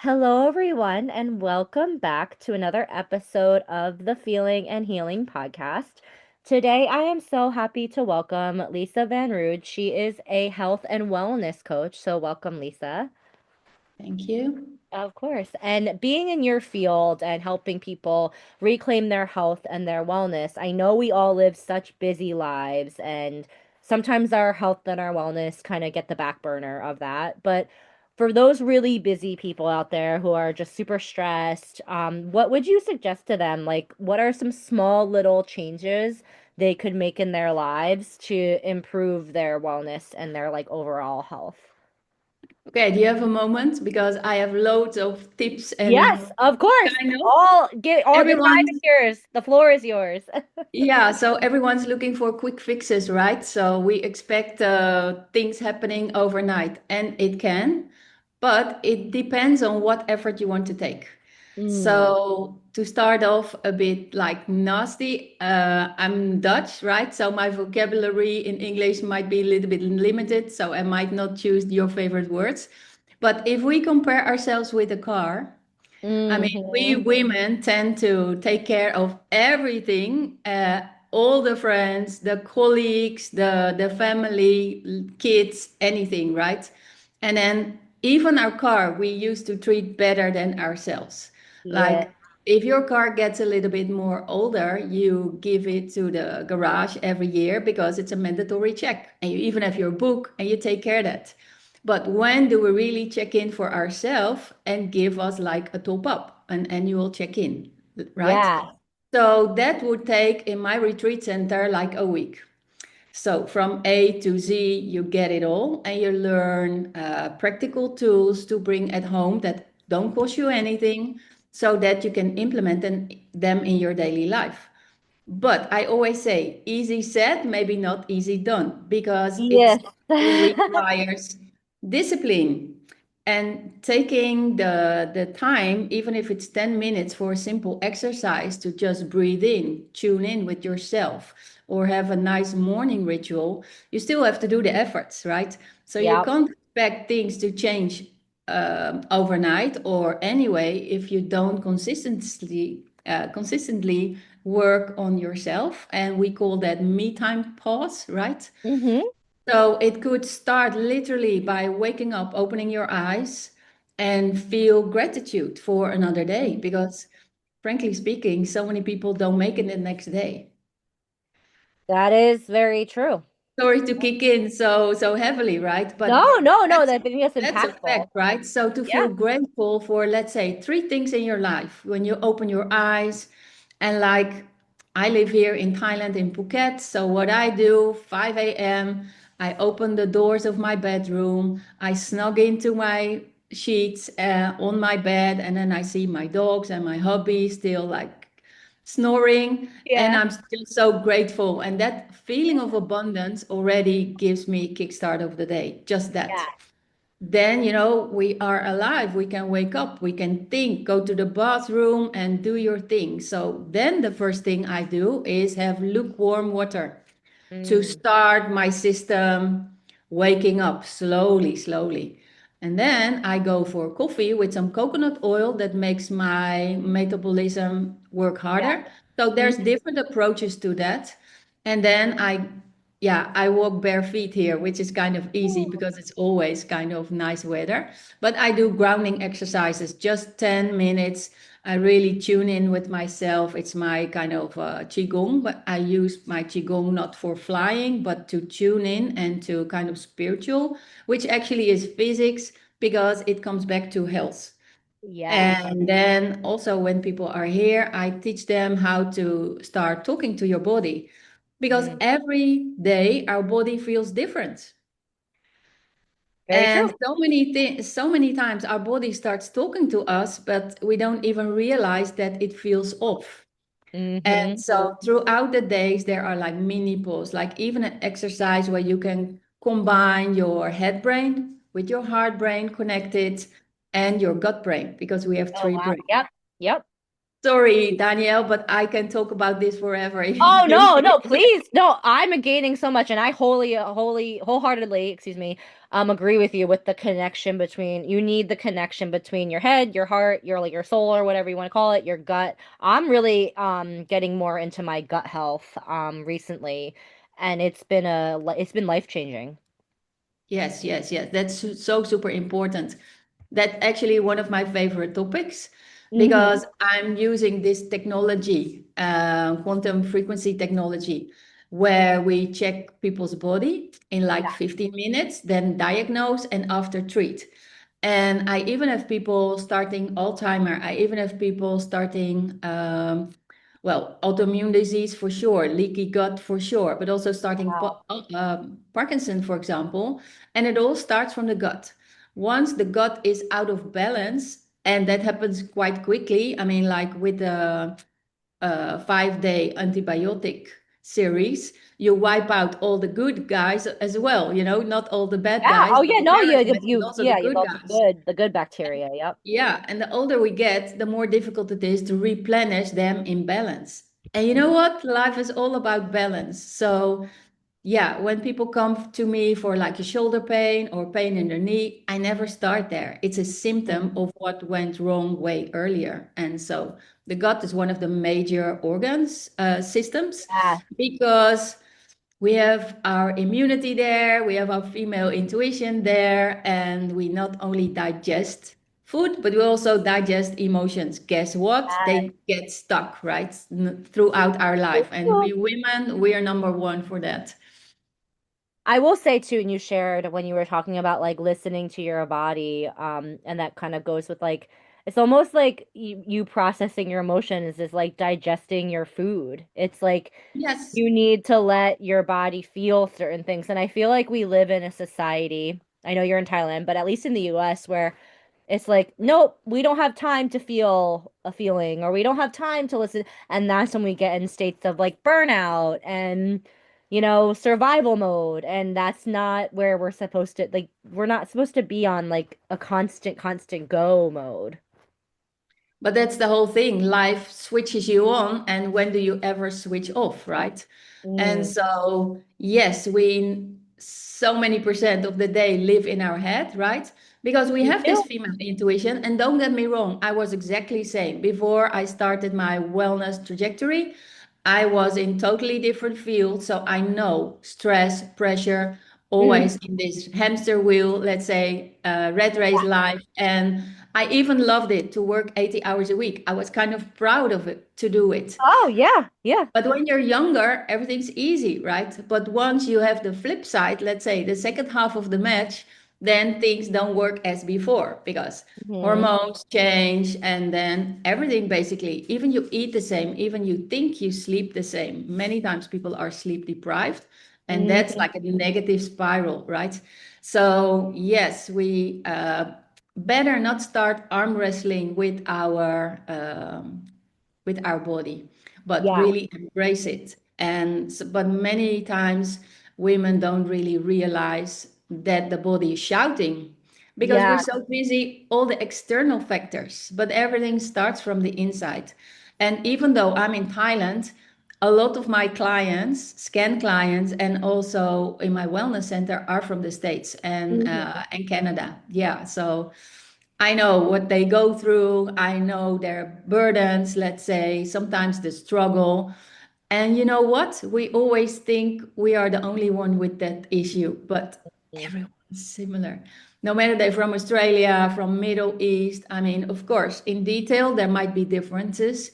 Hello, everyone, and welcome back to another episode of the Feeling and Healing podcast. Today, I am so happy to welcome Lisa van Roode. She is a health and wellness coach. So, welcome, Lisa. Thank you. Of course. And being in your field and helping people reclaim their health and their wellness, I know we all live such busy lives, and sometimes our health and our wellness kind of get the back burner of that. But for those really busy people out there who are just super stressed, what would you suggest to them? Like, what are some small little changes they could make in their lives to improve their wellness and their like overall health? Okay, do you have a moment? Because I have loads of tips and Yes, of course. kind of All the time is everyone's, yours. The floor is yours. yeah, so everyone's looking for quick fixes, right? So we expect things happening overnight, and it can, but it depends on what effort you want to take. Mm, So to start off a bit like nasty, I'm Dutch, right? So my vocabulary in English might be a little bit limited, so I might not choose your favorite words. But if we compare ourselves with a car, I mean, we hmm. women tend to take care of everything, all the friends, the colleagues, the family, kids, anything, right? And then even our car, we used to treat better than ourselves. Yeah. Like if your car gets a little bit more older, you give it to the garage every year because it's a mandatory check. And you even have your book and you take care of that. But when do we really check in for ourselves and give us like a top up, an annual check in, right? Yeah. So that would take in my retreat center like a week. So from A to Z, you get it all and you learn practical tools to bring at home that don't cost you anything so that you can implement them in your daily life. But I always say easy said, maybe not easy done, because it Yes. requires discipline and taking the time, even if it's 10 minutes for a simple exercise to just breathe in, tune in with yourself, or have a nice morning ritual, you still have to do the efforts, right? So you Yep. can't expect things to change overnight or anyway if you don't consistently work on yourself. And we call that me time pause, right? Hmm. So it could start literally by waking up, opening your eyes, and feel gratitude for another day. Because frankly speaking, so many people don't make it the next day. That is very true. Sorry to kick in so heavily, right? But No, no, no, that's that I think that's that's a impactful. fact, right? So to feel Yeah. grateful for, let's say, three things in your life when you open your eyes, and like I live here in Thailand in Phuket. So what I do, 5 a.m., I open the doors of my bedroom, I snug into my sheets on my bed, and then I see my dogs and my hubby still like snoring, and Yeah. I'm still so grateful. And that feeling of abundance already gives me a kickstart of the day, just that. Yeah. Then, we are alive. We can wake up, we can think, go to the bathroom and do your thing. So then the first thing I do is have lukewarm water to Mm. start my system waking up slowly, slowly. And then I go for coffee with some coconut oil that makes my metabolism work Yeah. harder. So there's Mhm. different approaches to that. And then I walk bare feet here, which is kind of easy because it's always kind of nice weather. But I do grounding exercises, just 10 minutes. I really tune in with myself. It's my kind of qigong, but I use my qigong not for flying, but to tune in and to kind of spiritual, which actually is physics because it comes back to health. Yes. And then also when people are here, I teach them how to start talking to your body because Mm. every day our body feels different. Very true. And so many times our body starts talking to us, but we don't even realize that it feels off. And Hmm. so throughout the days, there are like mini pulls, like even an exercise where you can combine your head brain with your heart brain connected and your gut brain, because we have Oh, three wow. brains. Yep. Yep. Sorry, Danielle, but I can talk about this forever. Oh no, You- no, please. No, I'm gaining so much and I wholeheartedly, excuse me, agree with you with the connection between you need the connection between your head, your heart, your like your soul or whatever you want to call it, your gut. I'm really getting more into my gut health recently and it's been life-changing. Yes, yes, yes. That's so super important. That's actually one of my favorite topics Hmm. because I'm using this technology, quantum frequency technology, where we check people's body in like 15 minutes, then diagnose and after treat. And I even have people starting Alzheimer. I even have people starting well, autoimmune disease for sure, leaky gut for sure, but also starting Wow. Parkinson, for example. And it all starts from the gut. Once the gut is out of balance, and that happens quite quickly, I mean, like with the 5-day antibiotic series, you wipe out all the good guys as well, not all the bad Yeah. guys, Oh but yeah, the no, parasites, but also the you have good all guys. the good bacteria. Yep. Yeah, and the older we get, the more difficult it is to replenish them in balance. And you know what? Life is all about balance. So, yeah, when people come to me for like a shoulder pain or pain in their knee, I never start there. It's a symptom Mhm. of what went wrong way earlier. And so the gut is one of the major organs, systems, Yeah. because we have our immunity there, we have our female intuition there, and we not only digest food, but we also digest emotions. Guess what? They get stuck, right? Throughout our life. And Yeah. we women, we are number one for that. I will say too, and you shared when you were talking about like listening to your body, and that kind of goes with like it's almost like you processing your emotions is like digesting your food. It's like Yes. you need to let your body feel certain things. And I feel like we live in a society, I know you're in Thailand, but at least in the US where it's like, nope, we don't have time to feel a feeling or we don't have time to listen. And that's when we get in states of like burnout and, survival mode. And that's not where we're supposed to, like, we're not supposed to be on like a constant go mode. But that's the whole thing. Life switches you on, and when do you ever switch off, right? And Mm. so, yes, we so many percent of the day live in our head, right? Because we Me have too. this female intuition. And don't get me wrong, I was exactly same. Before I started my wellness trajectory, I was in totally different field. So I know stress, pressure, Mhm. always in this hamster wheel, let's say, red race life. And I even loved it to work 80 hours a week. I was kind of proud of it to do it. Oh, yeah. Yeah. But when you're younger, everything's easy, right? But once you have the flip side, let's say the second half of the match, then things don't work as before because Hmm. hormones change and then everything basically, even you eat the same, even you think you sleep the same. Many times people are sleep deprived and that's Hmm. like a negative spiral, right? So, yes, we better not start arm wrestling with our body, but Yeah. really embrace it. But many times women don't really realize that the body is shouting because we're Yeah. so busy, all the external factors, but everything starts from the inside. And even though I'm in Thailand, a lot of my clients, scan clients, and also in my wellness center are from the States Mhm. and Canada. Yeah, so I know what they go through. I know their burdens, let's say, sometimes the struggle. And you know what? We always think we are the only one with that issue, but everyone's similar. No matter they're from Australia, from Middle East. I mean, of course, in detail, there might be differences,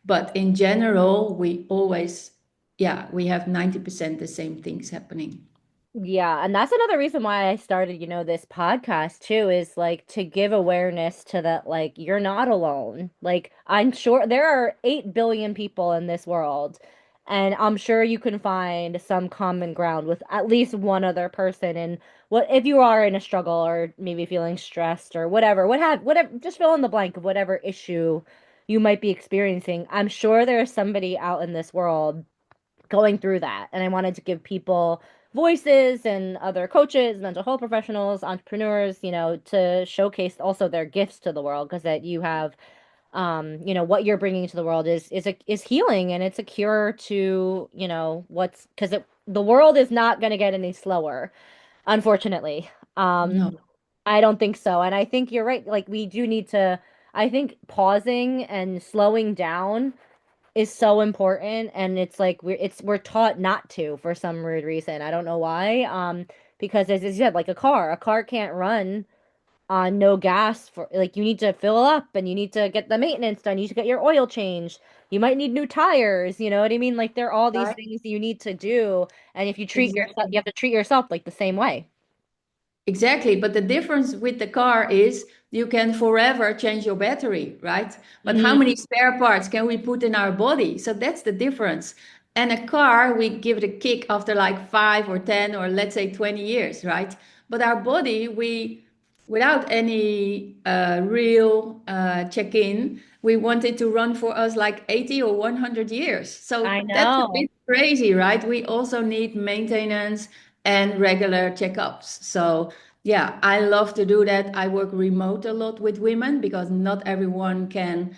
but in general, we always, yeah, we have 90% the same things happening. Yeah, and that's another reason why I started, this podcast too, is like to give awareness to that, like, you're not alone. Like, I'm sure there are 8 billion people in this world, and I'm sure you can find some common ground with at least one other person. And what if you are in a struggle or maybe feeling stressed or whatever, just fill in the blank of whatever issue you might be experiencing. I'm sure there's somebody out in this world going through that. And I wanted to give people voices and other coaches, mental health professionals, entrepreneurs, to showcase also their gifts to the world because that you have what you're bringing to the world is healing, and it's a cure to, what's because the world is not going to get any slower, unfortunately. Um, No. I don't think so. And I think you're right. Like, we do need to, I think pausing and slowing down is so important. And it's like we're taught not to for some weird reason. I don't know why. Because as you said, like a car can't run on no gas. For like, you need to fill up and you need to get the maintenance done. You need to get your oil changed. You might need new tires. You know what I mean? Like, there are all these Right. things you need to do. And if you treat yourself, Exactly. you have to treat yourself like the same way. Exactly. But the difference with the car is you can forever change your battery, right? But how Mm, many spare parts can we put in our body? So that's the difference. And a car, we give it a kick after like 5 or 10 or let's say 20 years, right? But our body, without any real check-in, we want it to run for us like 80 or 100 years. So I that's a know. bit crazy, right? We also need maintenance and regular checkups. So yeah, I love to do that. I work remote a lot with women because not everyone can,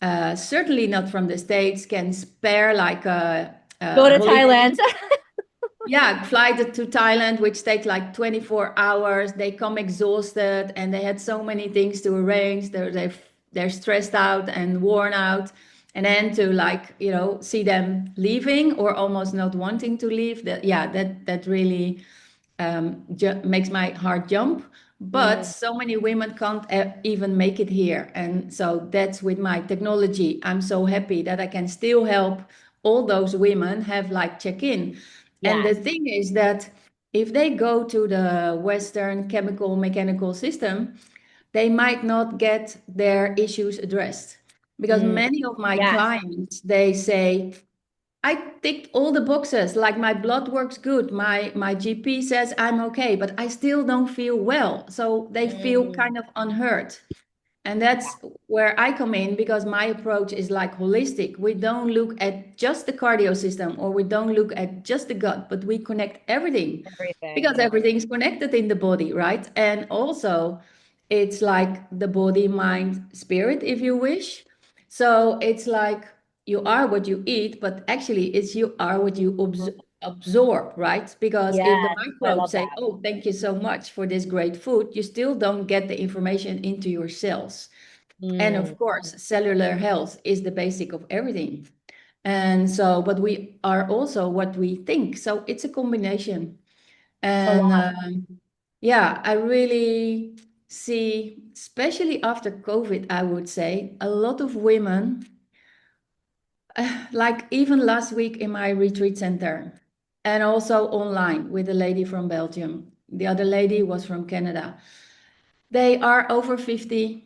certainly not from the States, can spare like Go a to holiday. Thailand. Yeah, fly to Thailand, which takes like 24 hours. They come exhausted and they had so many things to arrange. They're stressed out and worn out. And then to like, see them leaving or almost not wanting to leave, that really makes my heart jump. But Mm, so many women can't even make it here. And so that's with my technology. I'm so happy that I can still help all those women have like check-in. And the yes. thing is that if they go to the Western chemical mechanical system, they might not get their issues addressed. Because Mm, many of my yes. clients, they say, I ticked all the boxes, like my blood works good, my GP says I'm okay, but I still don't feel well. So they feel Mm, kind of unheard. And that's where I come in because my approach is like holistic. We don't look at just the cardio system or we don't look at just the gut, but we connect everything everything. because Yeah. everything is connected in the body, right? And also, it's like the body, mind, spirit, if you wish. So it's like you are what you eat, but actually, it's you are what you absorb, right? Because if the Yes. I microbes love say, that. "Oh, thank you so much for this great food," you still don't get the information into your cells. And Mm, of course, cellular health is the basic of everything. And so, but we are also what we think. So it's a combination. a And lot. yeah, I really see, especially after COVID, I would say, a lot of women, like even last week in my retreat center, and also online with a lady from Belgium. The other lady was from Canada. They are over 50.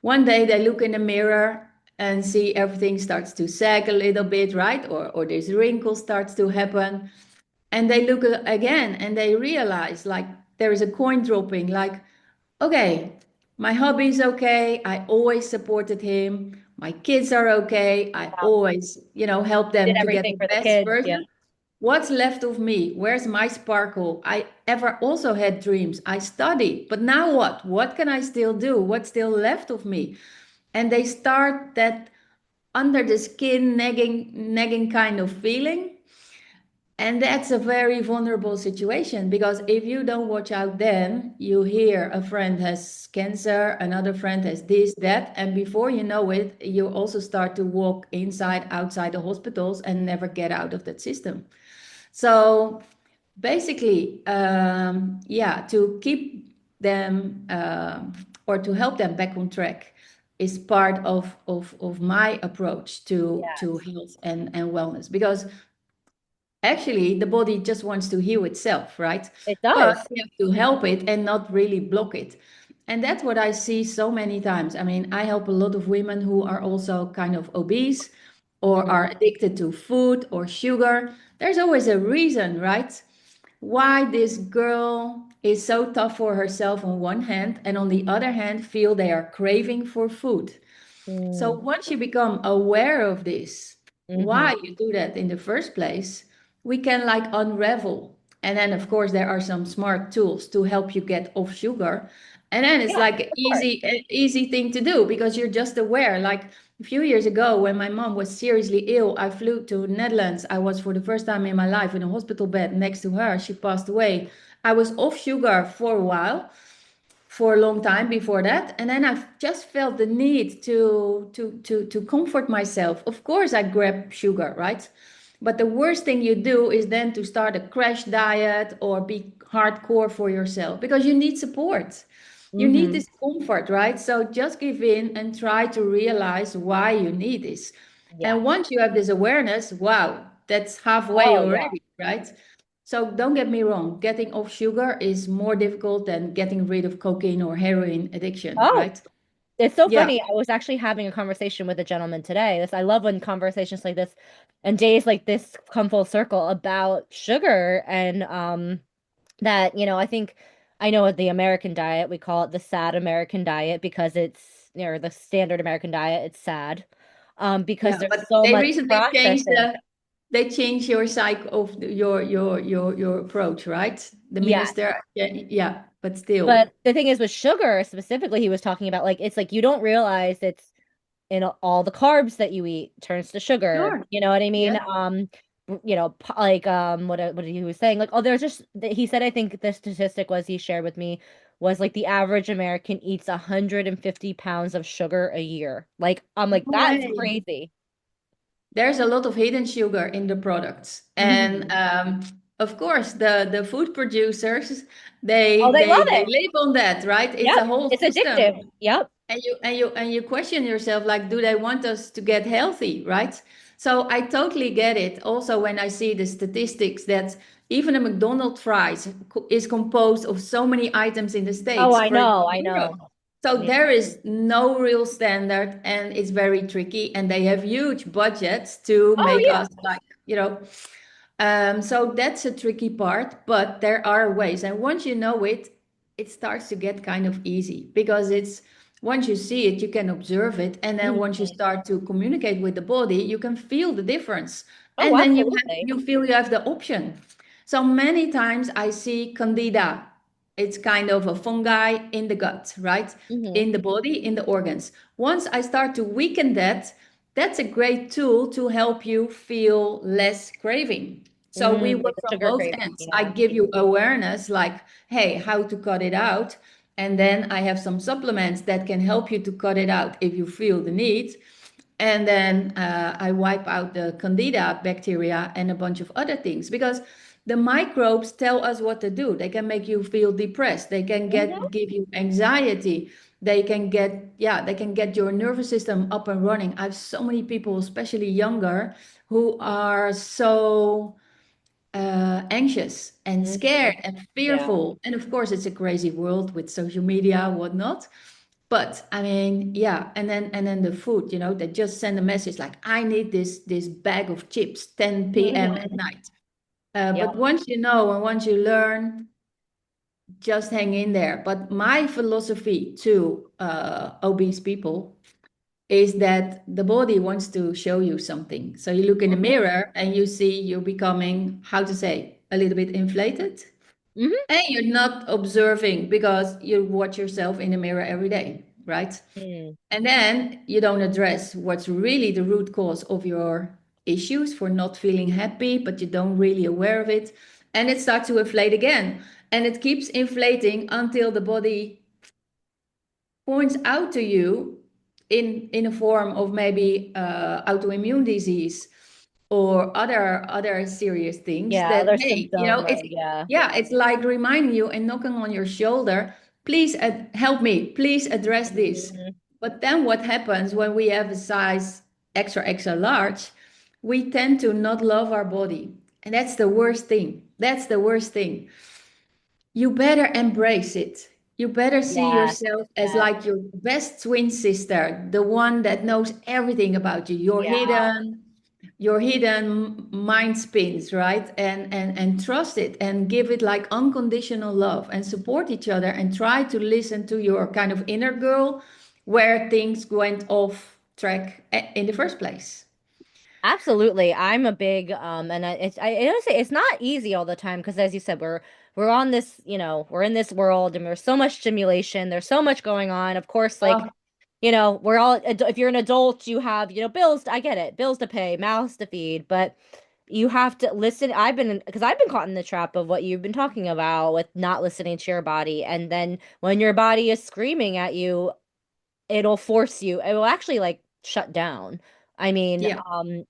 One day they look in the mirror and see everything starts to sag a little bit, right? Or this wrinkle starts to happen. And they look again and they realize like there is a coin dropping, like, okay, my hubby is okay. I always supported him. My kids are okay. I Yeah. always, help You did them to get everything the for the best kids. Yeah. version. What's left of me? Where's my sparkle? I ever also had dreams. I studied, but now what? What can I still do? What's still left of me? And they start that under the skin nagging kind of feeling. And that's a very vulnerable situation because if you don't watch out, then you hear a friend has cancer, another friend has this, that, and before you know it, you also start to walk inside, outside the hospitals and never get out of that system. So basically, yeah, to keep them or to help them back on track is part of my approach to Yes. health and wellness because actually the body just wants to heal itself, right? It But does. we have to help it and not really block it. And that's what I see so many times. I mean, I help a lot of women who are also kind of obese or Mm, are addicted to food or sugar. There's always a reason, right? Why this girl is so tough for herself on one hand and on the other hand feel they are craving for food. So mm, once you become aware of this, hmm. why you do that in the first place, we can like unravel. And then, of course, there are some smart tools to help you get off sugar. And then it's Yeah, like an of course. easy thing to do because you're just aware. Like a few years ago, when my mom was seriously ill, I flew to Netherlands. I was for the first time in my life in a hospital bed next to her. She passed away. I was off sugar for a while, for a long time before that, and then I just felt the need to comfort myself. Of course I grab sugar, right? But the worst thing you do is then to start a crash diet or be hardcore for yourself because you need support. You need Mm-hmm. this comfort, right? So just give in and try to realize why you need this. Yeah. And once you have this awareness, wow, that's halfway Oh, yeah. already, right? So don't get me wrong, getting off sugar is more difficult than getting rid of cocaine or heroin addiction, Oh, right? it's so Yeah, funny. I was actually having a conversation with a gentleman today. I love when conversations like this and days like this come full circle about sugar and that, I think I know the American diet, we call it the sad American diet because it's, the standard American diet, it's sad. Because yeah. there's But so they much recently changed processing. they changed your cycle of your approach, right? The Yes. minister, yeah, yeah, but still, But the thing is with sugar specifically, he was talking about like it's like you don't realize it's in all the carbs that you eat turns to sugar. sure, You know what I mean? yes. Like what he was saying, like, oh, there's just he said I think the statistic was he shared with me was like the average American eats 150 pounds of sugar a year. Like I'm like No that's way. crazy. There's a lot of hidden sugar in the products, and Mhm. of course, the food producers Oh, they love they it. live on that, right? It's Yep, a whole it's system. addictive. Yep. And you question yourself like, do they want us to get healthy, right? So I totally get it. Also, when I see the statistics that even a McDonald's fries is composed of so many items in the Oh, States I versus know, I Europe. know. So Yeah. there is no real standard and it's very tricky. And they have huge budgets to Oh make yeah. us like, so that's a tricky part, but there are ways. And once you know it, it starts to get kind of easy because it's once you see it, you can observe it. And then once you Mhm. start to communicate with the body, you can feel the difference. Oh, And then absolutely. you feel you have the option. So many times I see Candida. It's kind of a fungi in the gut, right? Hmm. In the body, in the organs. Once I start to weaken that, that's a great tool to help you feel less craving. So we Like work the from sugar both craving. ends. I Yeah. give you awareness, like, hey, how to cut it out. And then I have some supplements that can help you to cut it out if you feel the need. And then I wipe out the Candida bacteria and a bunch of other things because the microbes tell us what to do. They can make you feel depressed. They can Hmm. give you anxiety. They can get your nervous system up and running. I have so many people, especially younger, who are so anxious and scared Hmm. and Yeah. fearful. And of course, it's a crazy world with social media, whatnot. But I mean, yeah, and then the food, they just send a message like, I need this bag of chips, 10 p.m. at Hmm. night. Yeah. But once you know and once you learn, just hang in there. But my philosophy to obese people is that the body wants to show you something. So you look in the Hmm. mirror and you see you're becoming, how to say, a little bit inflated. Hmm. And you're not observing because you watch yourself in the mirror every day, right? Mm. And then you don't address what's really the root cause of your issues for not feeling happy, but you don't really aware of it. And it starts to inflate again. And it keeps inflating until the body points out to you in a form of maybe autoimmune disease or other serious things Yeah, that, other hey, symptom or yeah. it's like reminding you and knocking on your shoulder, please help me, please address this. Mhm. But then what happens when we have a size extra extra large, we tend to not love our body, and that's the worst thing. That's the worst thing. You better embrace it. You better see Yes, yourself as yes, like your best twin sister, the one that knows everything about you, yeah. your hidden mind spins, right? And trust it and give it like unconditional love and support each other and try to listen to your kind of inner girl where things went off track in the first place. Absolutely. I'm a big and I don't say it's not easy all the time because as you said we're on this, we're in this world and there's so much stimulation, there's so much going on. Of course, like, Oh, we're all if you're an adult, you have, bills, I get it, bills to pay, mouths to feed, but you have to listen. Because I've been caught in the trap of what you've been talking about with not listening to your body and then when your body is screaming at you it'll force you. It will actually like shut down. I mean, yeah,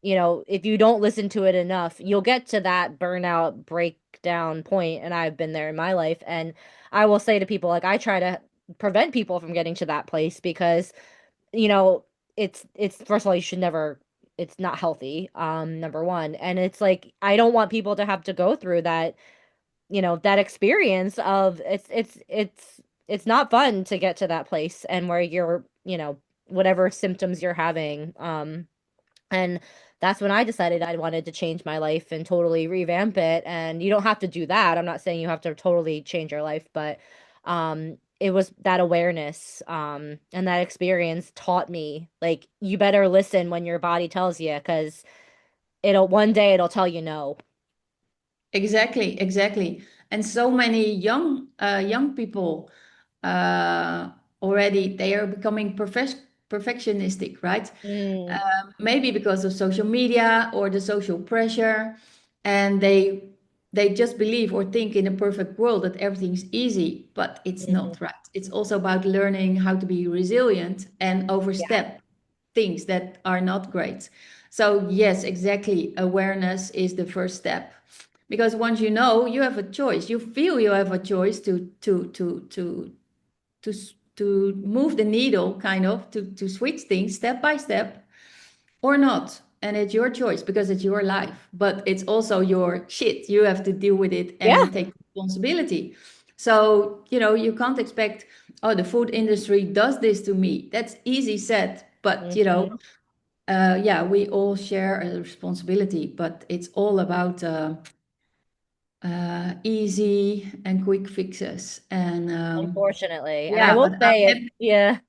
if you don't listen to it enough, you'll get to that burnout breakdown point, and I've been there in my life. And I will say to people, like, I try to prevent people from getting to that place because, you know, it's first of all, you should never, it's not healthy, number one. And it's like I don't want people to have to go through that, that experience of it's not fun to get to that place and where you're, whatever symptoms you're having. And that's when I decided I wanted to change my life and totally revamp it. And you don't have to do that. I'm not saying you have to totally change your life, but it was that awareness and that experience taught me like you better listen when your body tells you because it'll one day it'll tell you no. exactly, exactly. And so many young people uh, already they are becoming perfectionistic, right? Mm, Maybe because of social media or the social pressure, and they just believe or think in a perfect world that everything's easy, but it's mhm. not, right? It's also about learning how to be resilient and Yeah. overstep things that are not great. So yes, exactly. Awareness is the first step. Because once you know, you have a choice. You feel you have a choice to move the needle, kind of to switch things step by step or not. And it's your choice because it's your life, but it's also your shit. You have to deal with it Yeah. and take responsibility. So, you can't expect, oh, the food industry does this to me. That's easy said, but Hmm. yeah, we all share a responsibility, but it's all about easy and quick fixes. And Unfortunately. And I yeah, but will I'm say it, happy. yeah.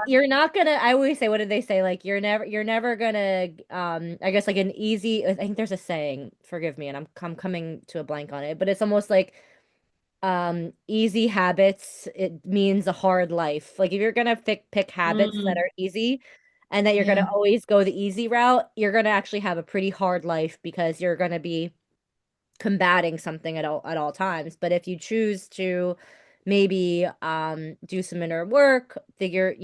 You're not gonna, I always say, what did they say? Like you're never gonna, I guess like an easy, I think there's a saying, forgive me, and I'm coming to a blank on it, but it's almost like, easy habits, it means a hard life. Like if you're gonna pick habits that Mm, are easy and that you're gonna yeah. always go the easy route, you're gonna actually have a pretty hard life because you're gonna be combating something at all times. But if you choose to maybe do some inner work, figure,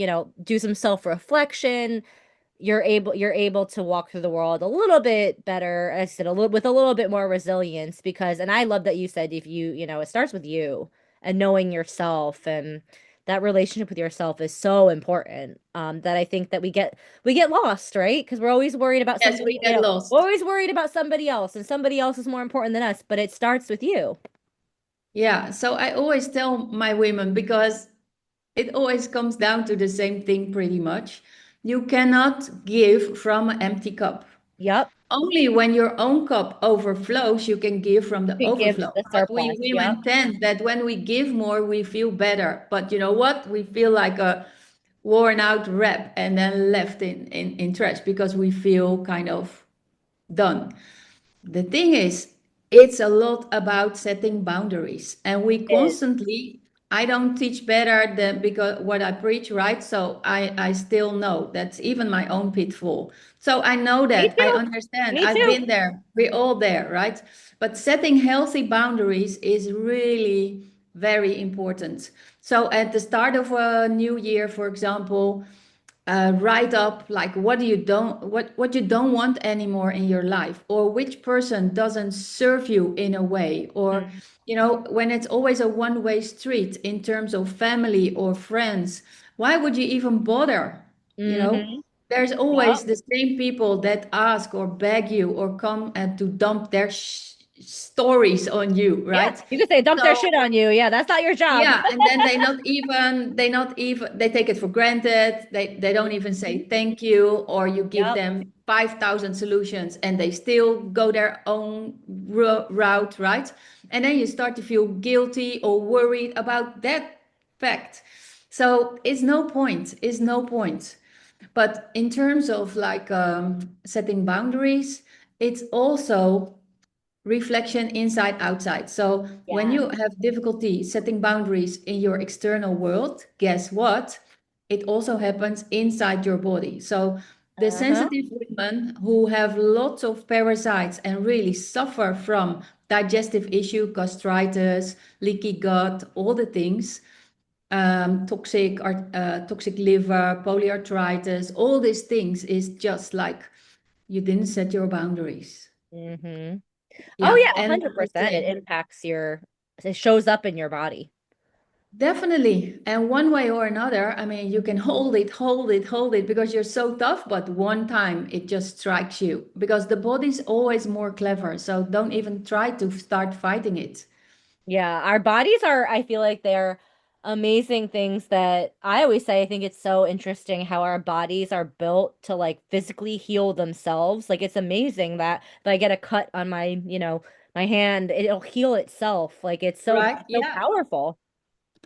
do some self-reflection, you're able to walk through the world a little bit better, as I said, a little with a little bit more resilience because and I love that you said if it starts with you and knowing yourself and that relationship with yourself is so important that I think that we get lost, right? Because we're always worried about Yes, we somebody, get we're lost. always worried about somebody else and somebody else is more important than us, but it starts with you. Yeah, so I always tell my women because it always comes down to the same thing pretty much. You cannot give from an empty cup. Yep. Only when your own cup overflows, you can give from the We give overflow. the But we surplus. Yep. women tend that when we give more, we feel better. But you know what? We feel like a worn out wrap and then left in trash because we feel kind of done. The thing is, it's a lot about setting boundaries, and we It is. constantly. I don't teach better than because what I preach, right? So I still know that's even my own pitfall. So I know Me that I too. understand. Me I've too. been there. We're all there, right? But setting healthy boundaries is really very important. So at the start of a new year, for example, write up like what you don't want anymore in your life, or which person doesn't serve you in a way, or when it's always a one-way street in terms of family or friends, why would you even bother? you know Mm-hmm. there's always Yep. the same people that ask or beg you or come and to dump their stories on you, Yeah. right? You could say dump their So shit on you. Yeah, that's not your job. yeah, and then they take it for granted. They don't even say Mhm. thank you, or you give Yep. them 5,000 solutions and they still go their own route, right? And then you start to feel guilty or worried about that fact. So it's no point. It's no point. But in terms of like setting boundaries, it's also reflection inside outside. So when Yeah. you have difficulty setting boundaries in your external world, guess what? It also happens inside your body. So the Uh-huh. sensitive women who have lots of parasites and really suffer from digestive issue, gastritis, leaky gut, all the things, toxic liver, polyarthritis, all these things is just like you didn't set your boundaries. Mm-hmm. Oh Yeah, yeah, and I would 100%. It say impacts it shows up in your body. definitely. And one way or another, I mean, you can hold it, hold it, hold it because you're so tough, but one time it just strikes you because the body's always more clever. So don't even try to start fighting it. Yeah, our bodies are, I feel like they're amazing things that I always say. I think it's so interesting how our bodies are built to like physically heal themselves. Like it's amazing that if I get a cut on my hand, it'll heal itself. Like Right? so Yeah. powerful.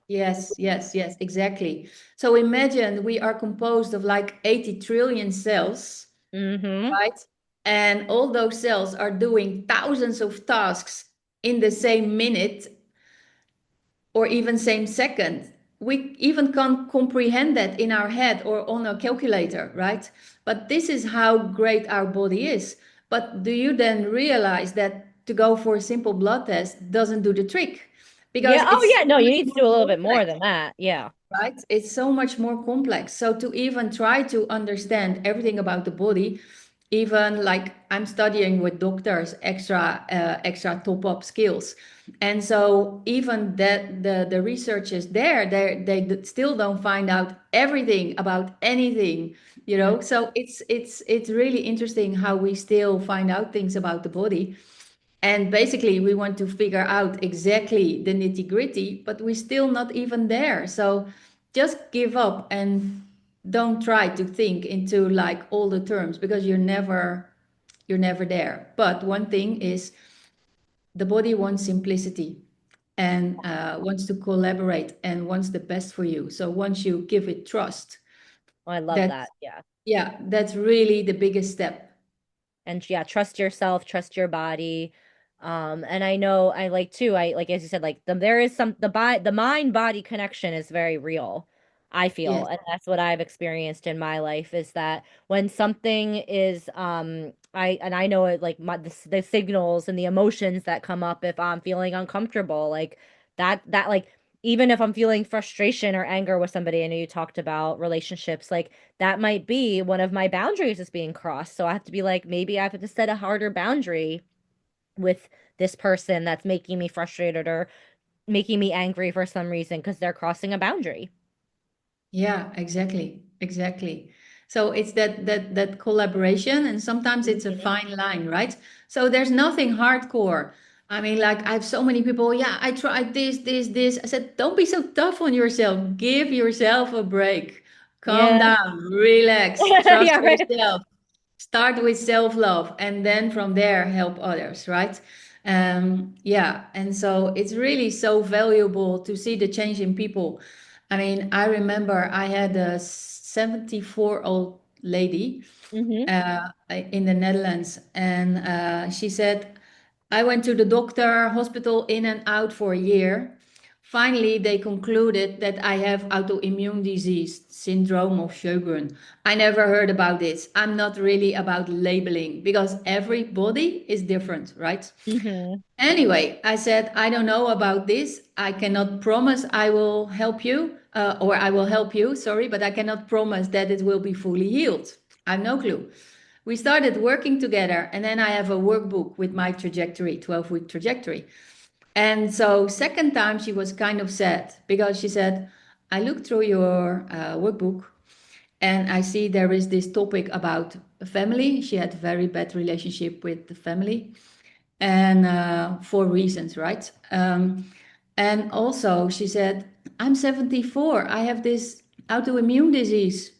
Yes, yes, yes, exactly. So imagine we are composed of like 80 trillion cells, Mm-hmm. right? And all those cells are doing thousands of tasks in the same minute or even same second. We even can't comprehend that in our head or on a calculator, right? But this is how great our body is. But do you then realize that to go for a simple blood test doesn't do the trick? Because Yeah. Oh it's so yeah. No, you much need to more do a little bit more complex, than that. Yeah. right? It's so much more complex. So to even try to understand everything about the body, even like I'm studying with doctors, extra top up skills, and so even that the research is there, still don't find out everything about anything, you Mm. know. So it's really interesting how we still find out things about the body. And basically, we want to figure out exactly the nitty gritty, but we're still not even there. So just give up and don't try to think into like all the terms because you're never there. But one thing is the body wants simplicity and wants to collaborate and wants the best for you. So once you give it trust, Oh, I love that that. Yeah. yeah, that's really the biggest step. And yeah, trust yourself, trust your body. And I know I like too, I like as you said, like there is the mind body connection is very real, I feel. Yes. And that's what I've experienced in my life is that when something is I know it like the signals and the emotions that come up if I'm feeling uncomfortable, like that like even if I'm feeling frustration or anger with somebody, I know you talked about relationships, like that might be one of my boundaries is being crossed. So I have to be like, maybe I have to set a harder boundary with this person that's making me frustrated or making me angry for some reason because they're crossing a boundary. Yeah, exactly. Exactly. So it's that collaboration and sometimes it's a Mhm. fine line, right? So there's nothing hardcore. I mean, like I have so many people, yeah, I tried this. I said, don't be so tough on yourself. Give yourself a break. Calm Yeah. down, relax, trust Yeah, right. yourself. Start with self-love and then from there help others, right? Yeah, and so it's really so valuable to see the change in people. I mean, I remember I had a 74-old lady Hmm. in the Netherlands, and she said, I went to the doctor, hospital in and out for a year. Finally, they concluded that I have autoimmune disease, syndrome of Sjögren. I never heard about this. I'm not really about labeling because every body is different, right? Hmm. Anyway, I said, I don't know about this. I cannot promise I will help you, or I will help you, sorry, but I cannot promise that it will be fully healed. I have no clue. We started working together, and then I have a workbook with my trajectory, 12-week trajectory. And so, second time, she was kind of sad because she said, I looked through your workbook and I see there is this topic about family. She had a very bad relationship with the family and for reasons, right? And also, she said, I'm 74. I have this autoimmune disease.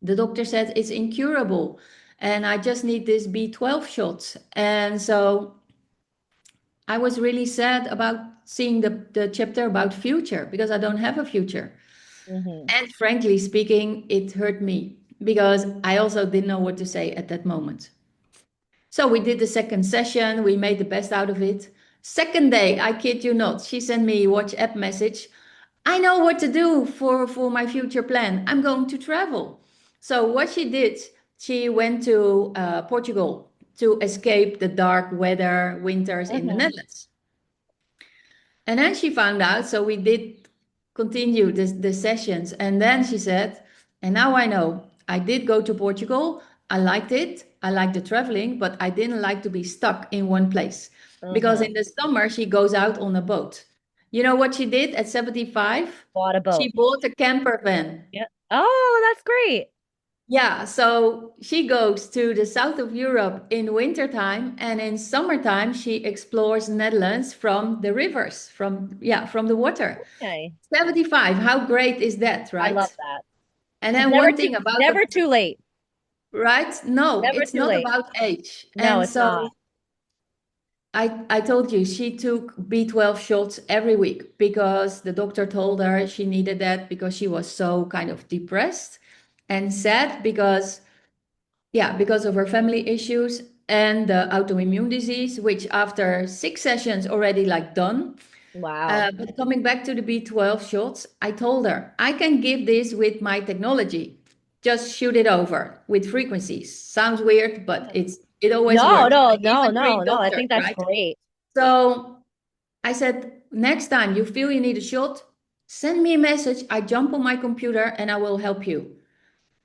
The doctor said it's incurable, and I just need this B12 shots. And so I was really sad about seeing the chapter about future because I don't have a future. Hmm. And frankly speaking, it hurt me because I also didn't know what to say at that moment. So we did the second session. We made the best out of it. Second day, I kid you not, she sent me a WhatsApp message. I know what to do for my future plan. I'm going to travel. So what she did, she went to Portugal to escape the dark weather winters in the Hmm. Netherlands. And then she found out, so we did continue the sessions. And then she said, and now I know, I did go to Portugal. I liked it. I liked the traveling, but I didn't like to be stuck in one place. Because Hmm. in the summer, she goes out on a boat. You know what she did at 75? Bought a She boat. bought a camper van. Yeah. Oh, that's great. Yeah, so she goes to the south of Europe in wintertime, and in summertime she explores Netherlands from the rivers, from the water. Okay. 75, how great is that, I love right? that. And It's then never one too thing about the, never too late. right? No, Never it's too not late. about age. No, And it's not. so I told you she took B12 shots every week because the doctor told her she needed that because she was so kind of depressed and sad because, yeah, because of her family issues and the autoimmune disease, which after 6 sessions already like done. Wow. But coming back to the B12 shots, I told her I can give this with my technology. Just shoot it over with frequencies. Sounds weird, but it always No, works. no, I no, even no, treat no. I doctors, think that's right? great. So I said, next time you feel you need a shot, send me a message. I jump on my computer and I will help you.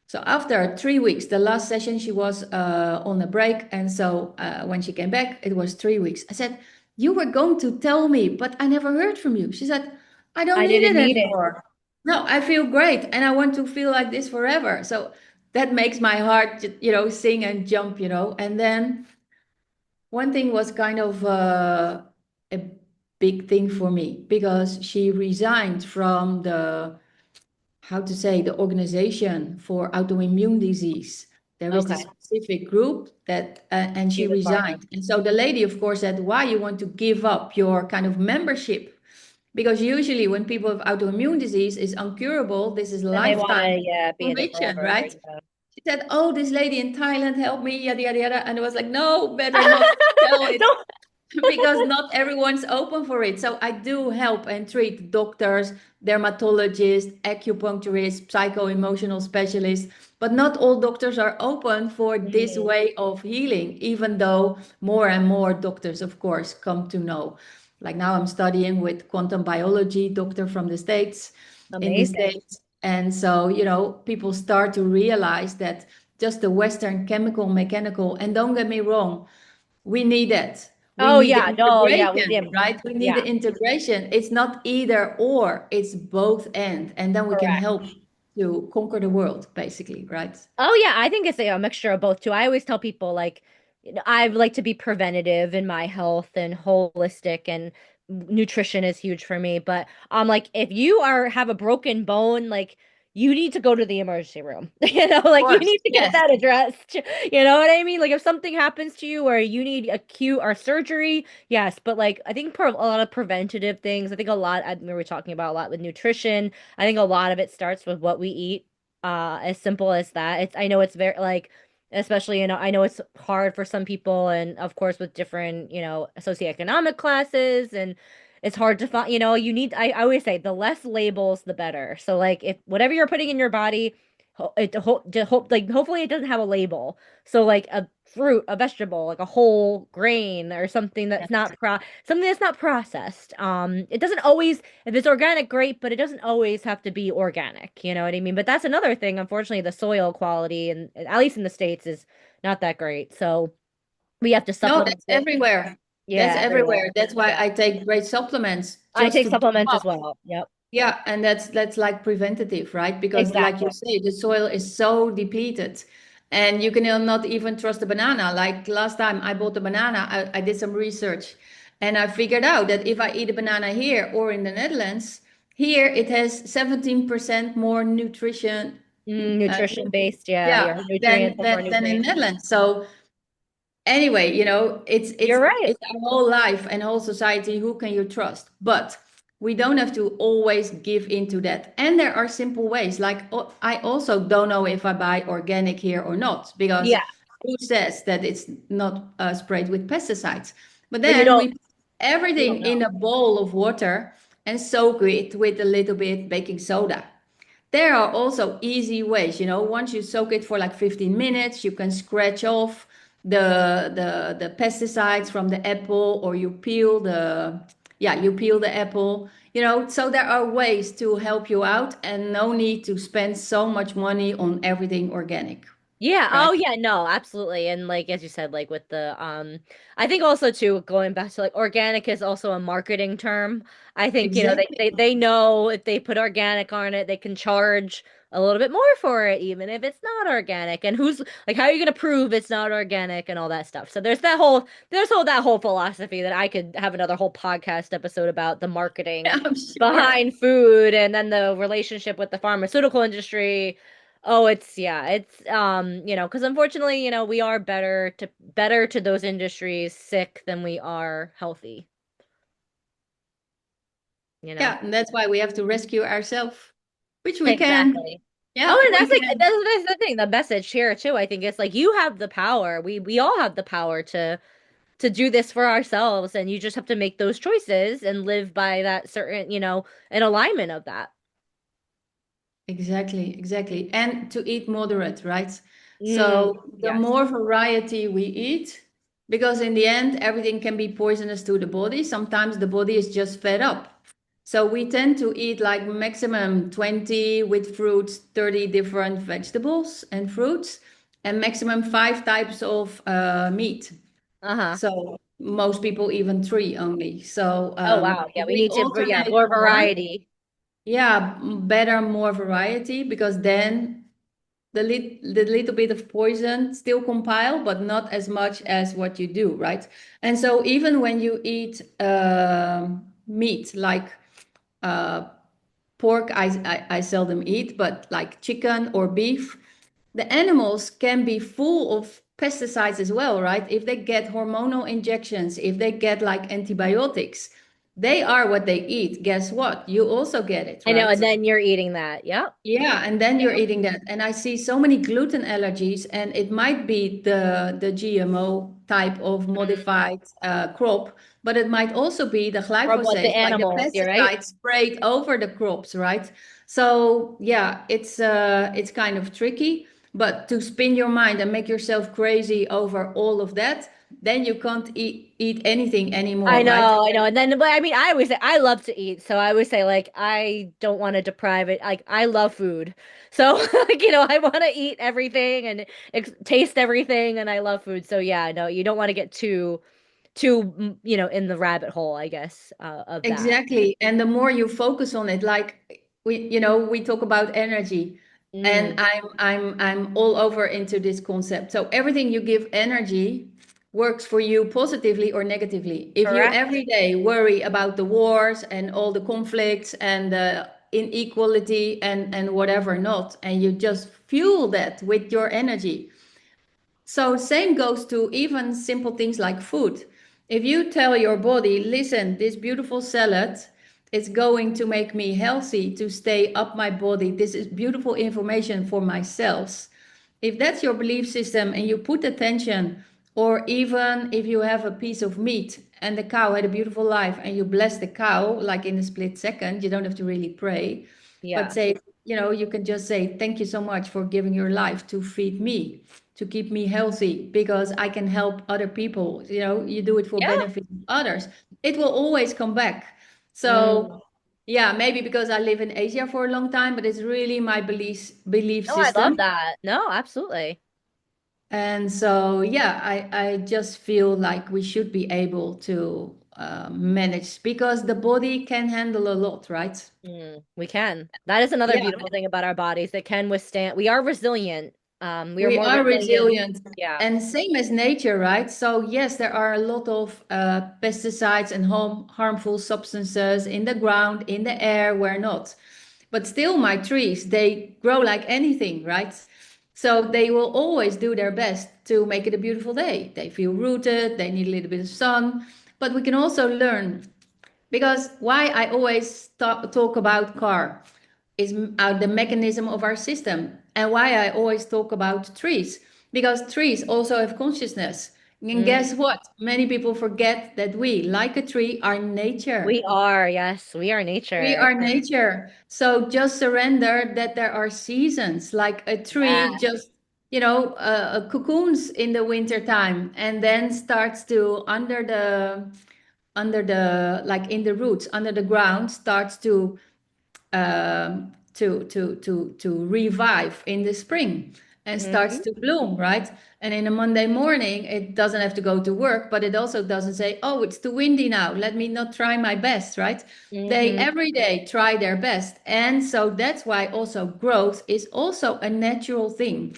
So after 3 weeks, the last session, she was on a break. And so when she came back, it was 3 weeks. I said, you were going to tell me, but I never heard from you. She said, I don't I need didn't it need it. anymore. No, I feel great. And I want to feel like this forever. So that makes my heart, sing and jump, And then one thing was kind of a big thing for me because she resigned from how to say, the organization for autoimmune disease. There is this Okay. specific group that, and She she was part of. resigned. And so the lady, of course, said, why you want to give up your kind of membership? Because usually when people have autoimmune disease is incurable, this is And they want lifetime to, yeah, be in it conviction, forever. right? She said, oh, this lady in Thailand helped me, yada, yada, yada. And I was like, no, better not tell it. Don't. Because not everyone's open for it. So I do help and treat doctors, dermatologists, acupuncturists, psycho-emotional specialists, but not all doctors are open for this Mm, way of healing, even though more and more doctors, of course, come to know. Like now I'm studying with quantum biology, doctor from the States, in the amazing. States. And so, people start to realize that just the Western chemical, mechanical, and don't get me wrong, we need it. We Oh need the yeah, no, yeah, we integration, did. right? We need Yeah, the integration. It's not either or, it's both and then we can correct. help to conquer the world, basically, right? Oh yeah, I think it's a mixture of both too. I always tell people like I like to be preventative in my health and holistic and nutrition is huge for me, but like if you are have a broken bone, like you need to go to the emergency room. Of Like you course, need to get yes. that addressed. You know what I mean? Like if something happens to you where you need acute or surgery, yes, but like I think a lot of preventative things, I think a lot we were talking about a lot with nutrition. I think a lot of it starts with what we eat, as simple as that. It's I know it's very like especially I know it's hard for some people and of course with different, socioeconomic classes and it's hard to find, you need I always say the less labels the better. So like if whatever you're putting in your body like hopefully it doesn't have a label. So like a fruit, a vegetable, like a whole grain or something that's Yes. not something that's not processed. It doesn't always if it's organic, great, but it doesn't always have to be organic. You know what I mean? But that's another thing. Unfortunately, the soil quality, and at least in the States, is not that great. So we have to No, supplement that's it. everywhere. That's Yeah, everywhere. everywhere. That's why Yeah. I take great supplements I just take to keep supplements as up. well. Yep. Yeah, and that's like preventative, right? Because like you Exactly. say, the soil is so depleted and you can not even trust a banana. Like last time I bought a banana, I did some research and I figured out that if I eat a banana here or in the Netherlands, here it has 17% more nutrition, uh, Nutrition based. Yeah. yeah, Your nutrients and more than in nutrients. Netherlands. So anyway, it's You're right. our whole life and whole society. Who can you trust? But We don't have to always give into that. And there are simple ways. Like I also don't know if I buy organic here or not because Yeah. who says that it's not sprayed with pesticides? But But then we put you don't everything in know. a bowl of water and soak it with a little bit baking soda. There are also easy ways, once you soak it for like 15 minutes, you can scratch off the pesticides from the apple, or you peel the apple, so there are ways to help you out and no need to spend so much money on everything organic, Yeah. right? Oh, yeah. No, absolutely. And like as you said, like with the I think also too going back to like organic is also a marketing term. I think, Exactly. they know if they put organic on it, they can charge a little bit more for it, even if it's not organic. And who's like, how are you gonna prove it's not organic and all that stuff? So there's that whole philosophy that I could have another whole podcast episode about the marketing I'm sure. behind food and then the relationship with the pharmaceutical industry. Oh, because unfortunately, we are better to those industries sick than we are healthy, you know. Yeah, and that's why we have to rescue ourselves, which we can. Exactly. Oh, Yeah, and we that's like can. that's the thing. The message here too, I think, is like you have the power. We all have the power to do this for ourselves, and you just have to make those choices and live by that certain, an alignment of that. Exactly, exactly. And to eat moderate, right? Mm, So the yes. more variety we eat, because in the end, everything can be poisonous to the body. Sometimes the body is just fed up. So we tend to eat like maximum 20 with fruits, 30 different vegetables and fruits, and maximum 5 types of meat. Uh-huh. So most people even three only. So Oh, wow. Yeah, we we need to, yeah, alternate more more. variety. Yeah, better, more variety, because then the little bit of poison still compile, but not as much as what you do, right? And so even when you eat meat like uh, pork, I seldom eat, but like chicken or beef, the animals can be full of pesticides as well, right? If they get hormonal injections, if they get like antibiotics, they are what they eat. Guess what? You also get it, I know, and right? then you're eating that. Yep. Yeah, and then you're Yep. eating that. And I see so many gluten allergies, and it might be the GMO type of Mhm. modified crop, but it might also be the From what the glyphosate, like the animals, you're right. pesticide sprayed over the crops, right? So yeah, it's kind of tricky, but to spin your mind and make yourself crazy over all of that, then you can't eat anything anymore, right? I know. And then, but I mean, I always say I love to eat. So I always say, like, I don't want to deprive it. Like, I love food. So, like, I want to eat everything and ex taste everything. And I love food. So, yeah, no, you don't want to get too, in the rabbit hole, I guess, of that. Exactly. And the more you focus on it, like we talk about energy, and Mm, I'm all over into this concept. So everything you give energy works for you positively or negatively. If you correct. every day worry about the wars and all the conflicts and the inequality and whatever not, and you just fuel that with your energy, so same goes to even simple things like food. If you tell your body, listen, this beautiful salad is going to make me healthy to stay up my body. This is beautiful information for my cells. If that's your belief system and you put attention, or even if you have a piece of meat and the cow had a beautiful life and you bless the cow like in a split second, you don't have to really pray, but Yeah. say, you can just say, thank you so much for giving your life to feed me, to keep me healthy, because I can help other people. You do it for Yeah. benefit of others. It will always come back. Mm. So, yeah, maybe because I live in Asia for a long time, but it's really my belief Oh, I love system. that. No, absolutely. And so, yeah, I just feel like we should be able to manage, because the body can handle a lot, right? We can. That is another Yeah, beautiful thing about our bodies that can withstand. We are resilient. We are we more are resilient. resilient, Yeah. and same as nature, right? So yes, there are a lot of pesticides and harmful substances in the ground, in the air, where not. But still, my trees, they grow like anything, right? So they will always do their best to make it a beautiful day. They feel rooted, they need a little bit of sun, but we can also learn. Because why I always talk about car is the mechanism of our system, and why I always talk about trees, because trees also have consciousness. And Mm, guess what? Many people forget that we, like a tree, are nature. we are, yes, we are We nature. are nature. So just surrender that there are seasons, like a Yeah. tree just, cocoons in the winter time and then starts to like in the roots under the ground starts to revive in the spring and starts Hmm. to bloom, right? And in a Monday morning, it doesn't have to go to work, but it also doesn't say, "Oh, it's too windy now. Let me not try my best," right? They Hmm. every day try their best. And so that's why also growth is also a natural thing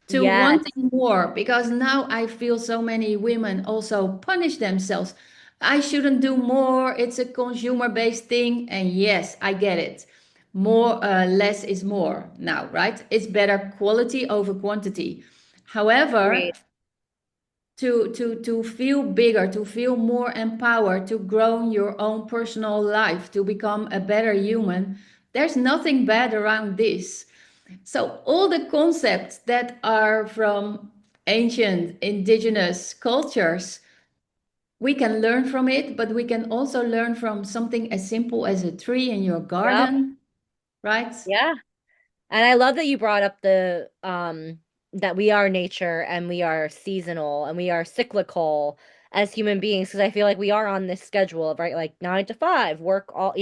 to Yes. wanting more, because now I feel so many women also punish themselves. I shouldn't do more. It's a consumer based thing. And yes, I get it. More, less is more now, right? It's better quality over quantity. However, Great. to feel bigger, to feel more empowered, to grow your own personal life, to become a better human, there's nothing bad around this. So all the concepts that are from ancient indigenous cultures, we can learn from it, but we can also learn from something as simple as a tree in your Yep. garden, right? Yeah. And I love that you brought up the that we are nature and we are seasonal and we are cyclical as human beings because I feel like we are on this schedule of right like 9 to 5 work all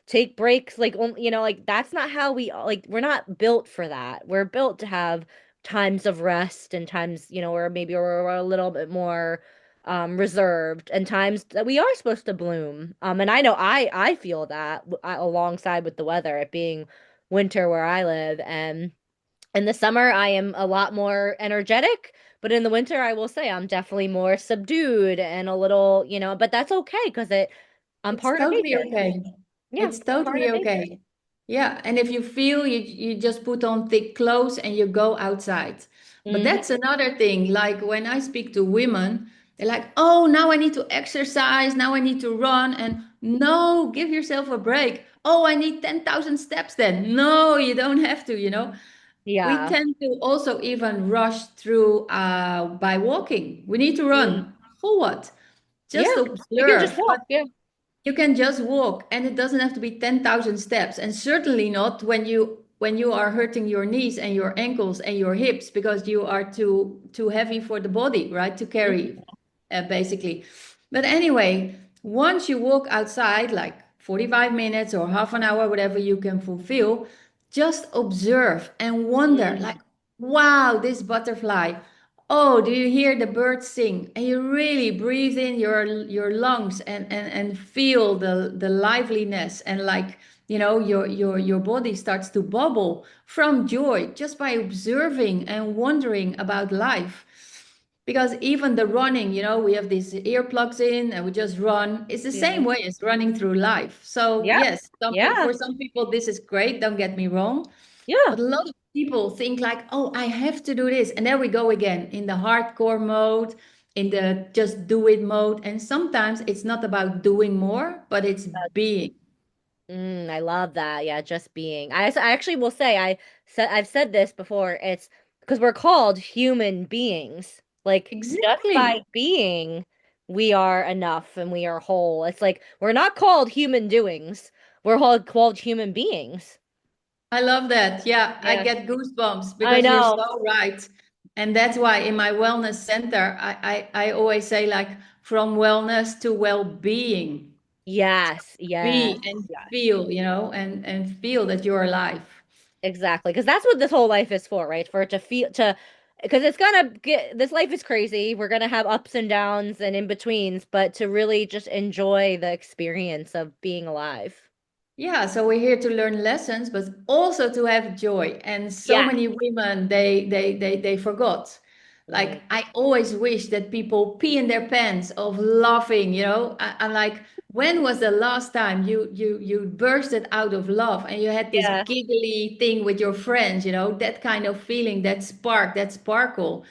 take breaks like like that's not how we like we're not built for that. We're built to have times of rest and times where maybe we're a little bit more reserved and times that we are supposed to bloom. And I know I feel that alongside with the weather it being winter where I live. And in the summer, I am a lot more energetic, but in the winter, I will say I'm definitely more subdued and a little, but that's okay because I'm It's part of totally nature. okay. Yeah, It's I'm part totally of nature. okay. Yeah, and if you feel you just put on thick clothes and you go outside. But that's Hmm. another thing. Like when I speak to women, they're like, "Oh, now I need to exercise, now I need to run." And no, give yourself a break. "Oh, I need 10,000 steps then." No, you don't have to. We Yeah. tend to also even rush through by walking. We need to Mm. run. For what? Yeah. Just You can just observe. walk. But Yeah. you can just walk, and it doesn't have to be 10,000 steps, and certainly not when you are hurting your knees and your ankles and your hips because you are too heavy for the body, right, to carry, Mhm. basically. But anyway, once you walk outside, like 45 minutes or half an hour, whatever you can fulfill, just observe and wonder, like, Mm. wow, this butterfly. Oh, do you hear the birds sing? And you really breathe in your lungs and feel the liveliness, and like your body starts to bubble from joy just by observing and wondering about life. Because even the running, we have these earplugs in and we just run. It's the same Mhm. way as running through life. So Yep. yes, Yeah. for some people this is great. Don't get me wrong. Yeah. But a lot of people think like, oh, I have to do this. And there we go again in the hardcore mode, in the just do it mode. And sometimes it's not about doing more, but it's being. I love that. Yeah, just being. I actually will say I've said this before. It's because we're called human beings. Like just Exactly. by being, we are enough and we are whole. It's like we're not called human doings. We're called human beings. I love that. Yeah, I Yeah, get goosebumps I because you're know. so right. And that's why in my wellness center, I always say like from wellness to well-being. Yes, yes, Be and yes. feel, and feel that you're alive. Exactly, because that's what this whole life is for, right? For it to feel to, because it's gonna get this life is crazy. We're gonna have ups and downs and in betweens, but to really just enjoy the experience of being alive. Yeah, so we're here to learn lessons, but also to have joy. And so Yeah. many women, they forgot. Mm. Like I always wish that people pee in their pants of laughing. I'm like, when was the last time you bursted out of love and you had this Yeah. giggly thing with your friends, that kind of feeling, that spark, that sparkle.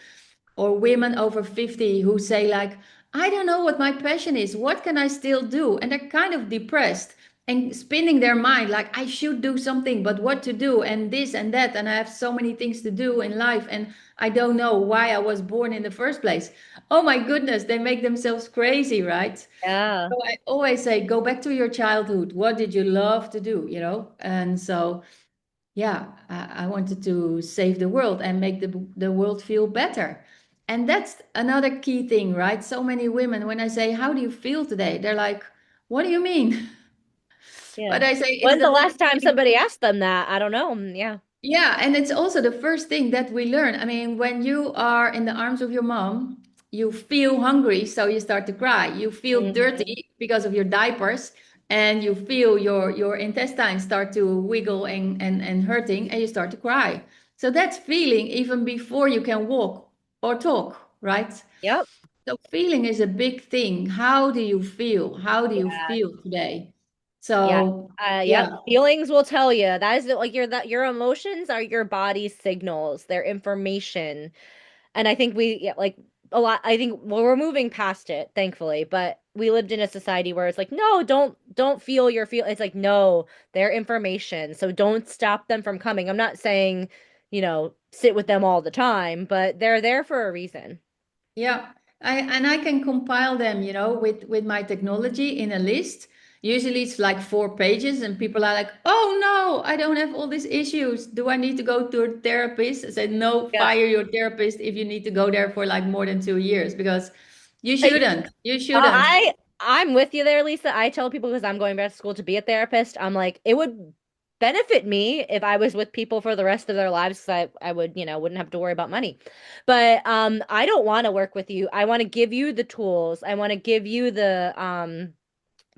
Or women over 50 who say like, I don't know what my passion is. What can I still do? And they're kind of depressed and spinning their mind like I should do something, but what to do and this and that. And I have so many things to do in life. And I don't know why I was born in the first place. Oh my goodness, they make themselves crazy, right? Yeah. So I always say, go back to your childhood. What did you love to do? You know? And so, yeah, I wanted to save the world and make the world feel better. And that's another key thing, right? So many women, when I say, how do you feel today? They're like, what do you mean? Yeah. But I say, it's When's the the first last time thing. somebody asked them that? I don't know. Yeah. Yeah, and it's also the first thing that we learn. I mean, when you are in the arms of your mom, you feel hungry, so you start to cry. You feel Hmm. dirty because of your diapers, and you feel your intestines start to wiggle and hurting, and you start to cry. So that's feeling even before you can walk or talk, right? Yep. So feeling is a big thing. How do you feel? How do you Yeah. feel today? Yeah. So Yep. yeah, Feelings will tell you. That is like your emotions are your body's signals, their information. And I think we, yeah, like a lot, I think, well, we're moving past it, thankfully, but we lived in a society where it's like, no, don't feel your feel. It's like, no, they're information. So don't stop them from coming. I'm not saying, sit with them all the time, but they're there for a reason. yeah, I can compile them, with my technology in a list. Usually it's like 4 pages, and people are like, "Oh no, I don't have all these issues. Do I need to go to a therapist?" I said, "No, Yeah. fire your therapist if you need to go there for like more than 2 years because you I, shouldn't. You Uh, shouldn't." I I'm with you there, Lisa. I tell people because I'm going back to school to be a therapist, I'm like, it would benefit me if I was with people for the rest of their lives, 'cause I would, wouldn't have to worry about money. But I don't want to work with you. I want to give you the tools. I want to give you the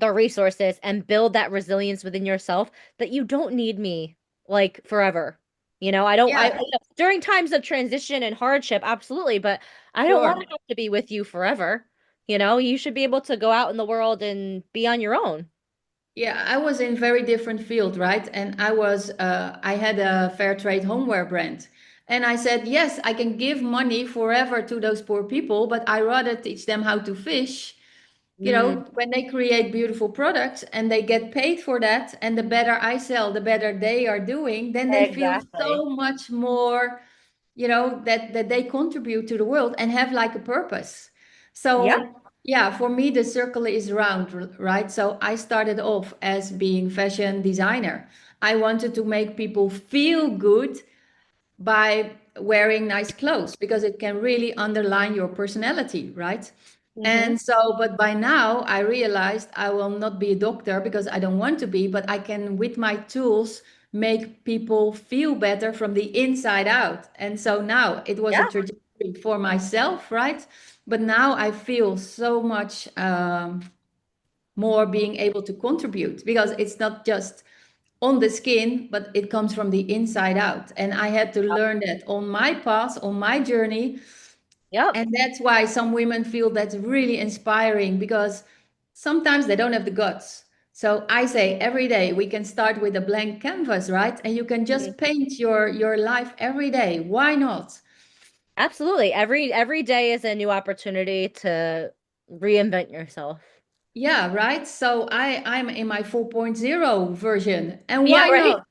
resources and build that resilience within yourself that you don't need me like forever. I don't Yeah, during times of transition and hardship, absolutely, but I don't want sure. to have to be with you forever. You should be able to go out in the world and be on your own. Yeah, I was in very different field, right? And I had a fair trade homeware brand. And I said, yes, I can give money forever to those poor people, but I rather teach them how to fish. Mm, When they create beautiful products and they get paid for that, and the better I sell, the better they are doing, then they feel exactly. so much more, that they contribute to the world and have like a purpose. Yeah. So yeah, for me the circle is round, right? So I started off as being fashion designer. I wanted to make people feel good by wearing nice clothes because it can really underline your personality, right? Hmm. And so, but by now I realized I will not be a doctor because I don't want to be, but I can, with my tools, make people feel better from the inside out. And so now it was a Yeah. trajectory for myself, right? But now I feel so much more being able to contribute because it's not just on the skin, but it comes from the inside out. And I had to learn that on my path, on my journey. Yep. And that's why some women feel that's really inspiring because sometimes they don't have the guts. So I say every day we can start with a blank canvas, right? And you can Mhm. just paint your life every day. Why not? Absolutely. Every day is a new opportunity to reinvent yourself. Yeah, right. So I'm in my 4.0 version. And Yeah, why right. not?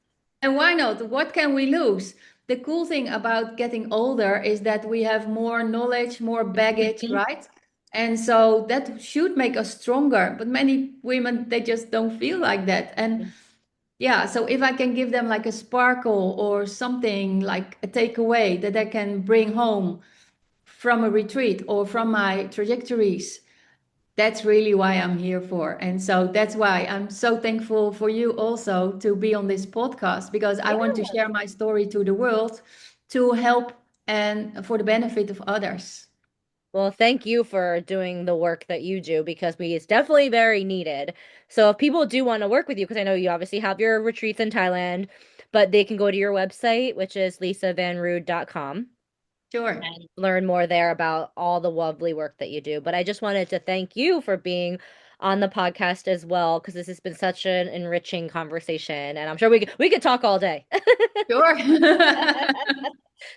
And why not? What can we lose? The cool thing about getting older is that we have more knowledge, more baggage, Mhm. right? And so that should make us stronger. But many women, they just don't feel like that. And yeah, so if I can give them like a sparkle or something like a takeaway that I can bring home from a retreat or from my trajectories, that's really why I'm here for. And so that's why I'm so thankful for you also to be on this podcast because I want to Yeah. share my story to the world to help and for the benefit of others. Well, thank you for doing the work that you do because it's definitely very needed. So if people do want to work with you, because I know you obviously have your retreats in Thailand, but they can go to your website, which is lisavanroode.com, Sure. and learn more there about all the lovely work that you do. But I just wanted to thank you for being on the podcast as well, because this has been such an enriching conversation, and I'm sure we could talk all day. Sure.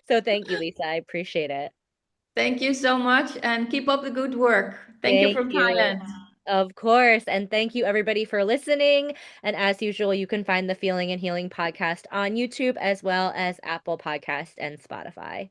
So thank you, Lisa. I appreciate it. Thank you so much and keep up the good work. Thank you Thank from you. Thailand. Of course. And thank you, everybody, for listening. And as usual, you can find the Feeling and Healing podcast on YouTube as well as Apple Podcast and Spotify.